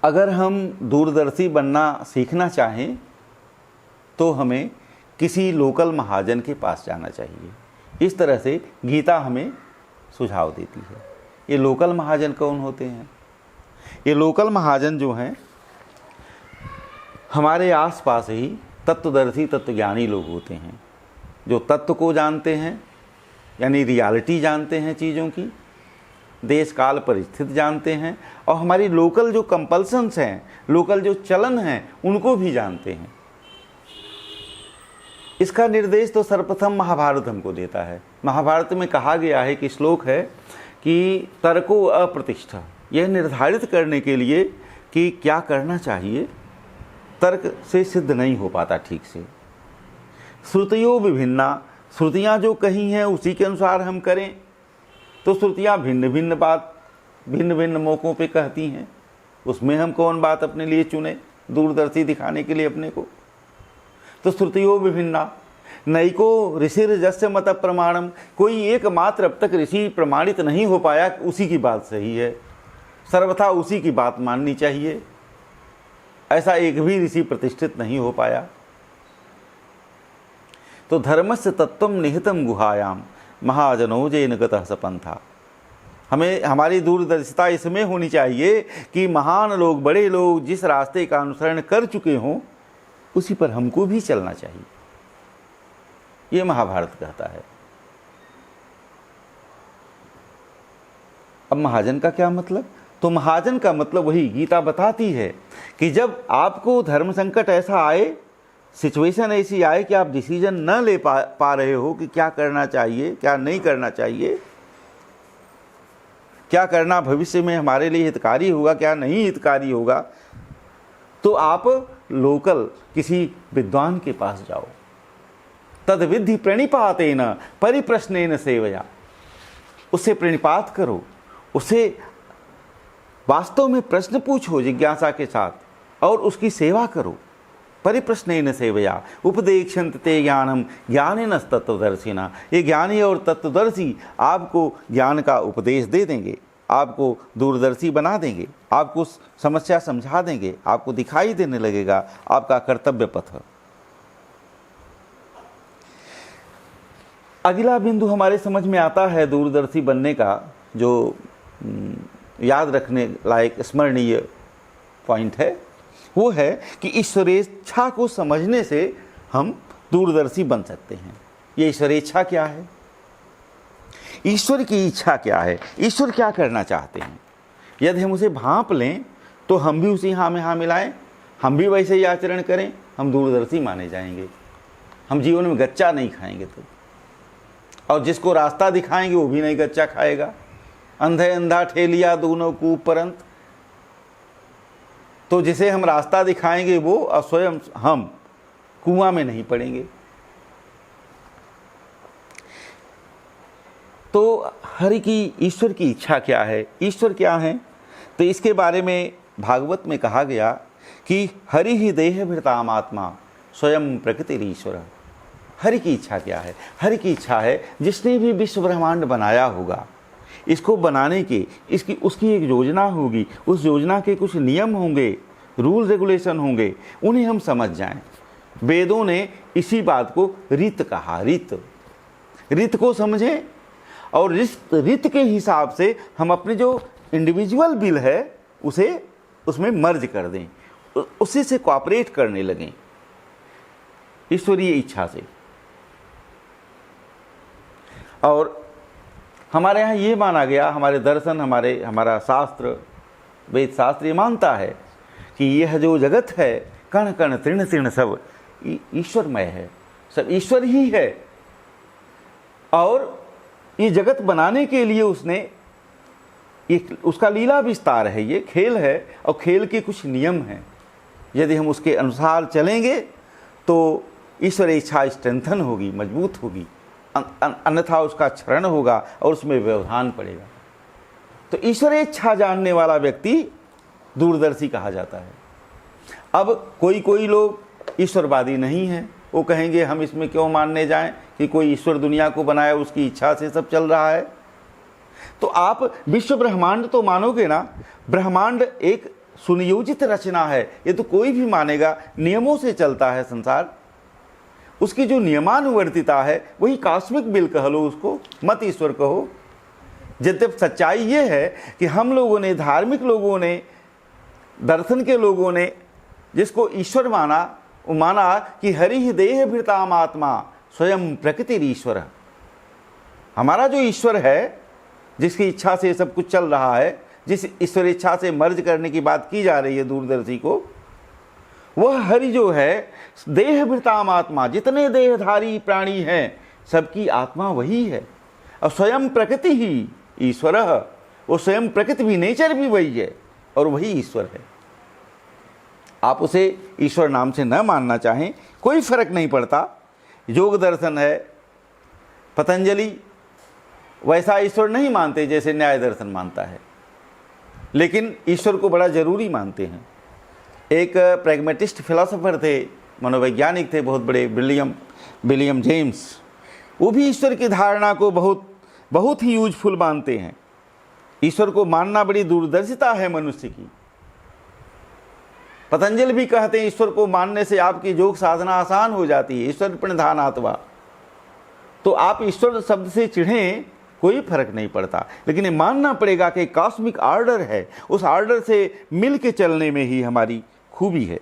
अगर हम दूरदर्शी बनना सीखना चाहें तो हमें किसी लोकल महाजन के पास जाना चाहिए। इस तरह से गीता हमें सुझाव देती है। ये लोकल महाजन कौन होते हैं? ये लोकल महाजन जो हैं हमारे आसपास ही तत्वदर्शी तत्वज्ञानी लोग होते हैं, जो तत्व को जानते हैं, यानी रियलिटी जानते हैं चीज़ों की, देश काल परिस्थिति जानते हैं, और हमारी लोकल जो कंपल्सन्स हैं, लोकल जो चलन हैं, उनको भी जानते हैं। इसका निर्देश तो सर्वप्रथम महाभारत हमको देता है। महाभारत में कहा गया है कि श्लोक है कि तर्को अप्रतिष्ठा, यह निर्धारित करने के लिए कि क्या करना चाहिए तर्क से सिद्ध नहीं हो पाता ठीक से। श्रुतियों विभिन्ना, श्रुतियाँ जो कही हैं उसी के अनुसार हम करें तो श्रुतियाँ भिन्न भिन्न बात भिन्न भिन्न मौक़ों पे कहती हैं, उसमें हम कौन बात अपने लिए चुने दूरदर्शी दिखाने के लिए अपने को। तो श्रुतियों विभिन्ना नैको ऋषिर्जस्य मत प्रमाणम, कोई एकमात्र अब तक ऋषि प्रमाणित नहीं हो पाया, उसी की बात सही है, सर्वथा उसी की बात माननी चाहिए। ऐसा एक भी ऋषि प्रतिष्ठित नहीं हो पाया। तो धर्मस्य तत्वम निहितम गुहायाम महाजनो जैन गतः सपंथा, हमें हमारी दूरदर्शिता इसमें होनी चाहिए कि महान लोग, बड़े लोग जिस रास्ते का अनुसरण कर चुके हों उसी पर हमको भी चलना चाहिए। ये महाभारत कहता है। अब महाजन का क्या मतलब? तो महाजन का मतलब वही गीता बताती है कि जब आपको धर्म संकट ऐसा आए, सिचुएशन ऐसी आए कि आप डिसीजन न ले पा रहे हो कि क्या करना चाहिए, क्या नहीं करना चाहिए, क्या करना भविष्य में हमारे लिए हितकारी होगा, क्या नहीं हितकारी होगा, तो आप लोकल किसी विद्वान के पास जाओ। तद विधि प्रणिपातेन परिप्रश्नेन सेवया, उससे प्रणिपात करो, उससे वास्तव में प्रश्न पूछो जिज्ञासा के साथ और उसकी सेवा करो। परिप्रश्नेन सेवया उपदेक्षन्त ते ज्ञानम ज्ञानेन तत्वदर्शिना, ये ज्ञानी और तत्वदर्शी आपको ज्ञान का उपदेश दे देंगे, आपको दूरदर्शी बना देंगे, आपको समस्या समझा देंगे, आपको दिखाई देने लगेगा आपका कर्तव्य पथ। अगला बिंदु हमारे समझ में आता है दूरदर्शी बनने का, जो याद रखने लायक स्मरणीय पॉइंट है, वो है कि ईश्वरेच्छा को समझने से हम दूरदर्शी बन सकते हैं। ये ईश्वरेच्छा क्या है? ईश्वर की इच्छा क्या है? ईश्वर क्या करना चाहते हैं? यदि हम उसे भांप लें तो हम भी उसी हाँ में हाँ मिलाएं, हम भी वैसे ही आचरण करें, हम दूरदर्शी माने जाएंगे। हम जीवन में गच्चा नहीं खाएंगे तो, और जिसको रास्ता दिखाएंगे वो भी नहीं गच्चा खाएगा। अंधे अंधा ठेलिया दोनों कूप परंत, तो जिसे हम रास्ता दिखाएंगे वो और स्वयं हम कुआं में नहीं पड़ेंगे। तो हरि की, ईश्वर की इच्छा क्या है, ईश्वर क्या है? तो इसके बारे में भागवत में कहा गया कि हरि ही देह भृताम आत्मा स्वयं प्रकृतिरीश्वर। हरि की इच्छा क्या है? हरि की इच्छा है जिसने भी विश्व ब्रह्मांड बनाया होगा, इसको बनाने के इसकी उसकी एक योजना होगी, उस योजना के कुछ नियम होंगे, रूल रेगुलेशन होंगे, उन्हें हम समझ जाएं। वेदों ने इसी बात को रित कहा। रित को समझें और रित के हिसाब से हम अपने जो इंडिविजुअल विल है उसे उसमें मर्ज कर दें, उसी से कोऑपरेट करने लगें ईश्वरीय इच्छा से। और हमारे यहाँ ये माना गया, हमारे दर्शन, हमारा शास्त्र, वेद शास्त्र ये मानता है कि यह जो जगत है, कण कण तृण तृण सब ईश्वरमय है, सब ईश्वर ही है। और ये जगत बनाने के लिए उसने एक उसका लीला विस्तार है, ये खेल है और खेल के कुछ नियम हैं। यदि हम उसके अनुसार चलेंगे तो ईश्वर इच्छा स्ट्रेंथन होगी, मजबूत होगी, अन्यथा उसका क्षरण होगा और उसमें व्यवधान पड़ेगा। तो ईश्वर इच्छा जानने वाला व्यक्ति दूरदर्शी कहा जाता है। अब कोई लोग ईश्वरवादी नहीं हैं, वो कहेंगे हम इसमें क्यों मानने जाएं कि कोई ईश्वर दुनिया को बनाया, उसकी इच्छा से सब चल रहा है। तो आप विश्व ब्रह्मांड तो मानोगे ना, ब्रह्मांड एक सुनियोजित रचना है, ये तो कोई भी मानेगा, नियमों से चलता है संसार। उसकी जो नियमानुवर्तिता है वही कॉस्मिक बिल कह लो उसको, मत ईश्वर कहो। यद्यप सच्चाई ये है कि हम लोगों ने, धार्मिक लोगों ने, दर्शन के लोगों ने जिसको ईश्वर माना, वो माना कि हरि देह भृताम आत्मा स्वयं प्रकृति ईश्वर। हमारा जो ईश्वर है, जिसकी इच्छा से सब कुछ चल रहा है, जिस ईश्वर इच्छा से मर्ज करने की बात की जा रही है दूरदर्शी को, वह हरि जो है देह भृताम आत्मा, जितने देहधारी प्राणी हैं सबकी आत्मा वही है। और स्वयं प्रकृति ही ईश्वर, वो स्वयं प्रकृति भी, नेचर भी वही है और वही ईश्वर है। आप उसे ईश्वर नाम से न मानना चाहें, कोई फर्क नहीं पड़ता। योग दर्शन है, पतंजलि वैसा ईश्वर नहीं मानते जैसे न्याय दर्शन मानता है, लेकिन ईश्वर को बड़ा जरूरी मानते हैं। एक प्रैग्मेटिस्ट फिलोसोफर थे, मनोवैज्ञानिक थे बहुत बड़े, विलियम जेम्स, वो भी ईश्वर की धारणा को बहुत ही यूजफुल मानते हैं। ईश्वर को मानना बड़ी दूरदर्शिता है मनुष्य की। पतंजलि भी कहते हैं ईश्वर को मानने से आपकी योग साधना आसान हो जाती है, ईश्वर प्रणिधानात्वा। तो आप ईश्वर शब्द से चिढ़ें, कोई फर्क नहीं पड़ता, लेकिन ये मानना पड़ेगा कि कॉस्मिक ऑर्डर है, उस ऑर्डर से मिल के चलने में ही हमारी खूबी है।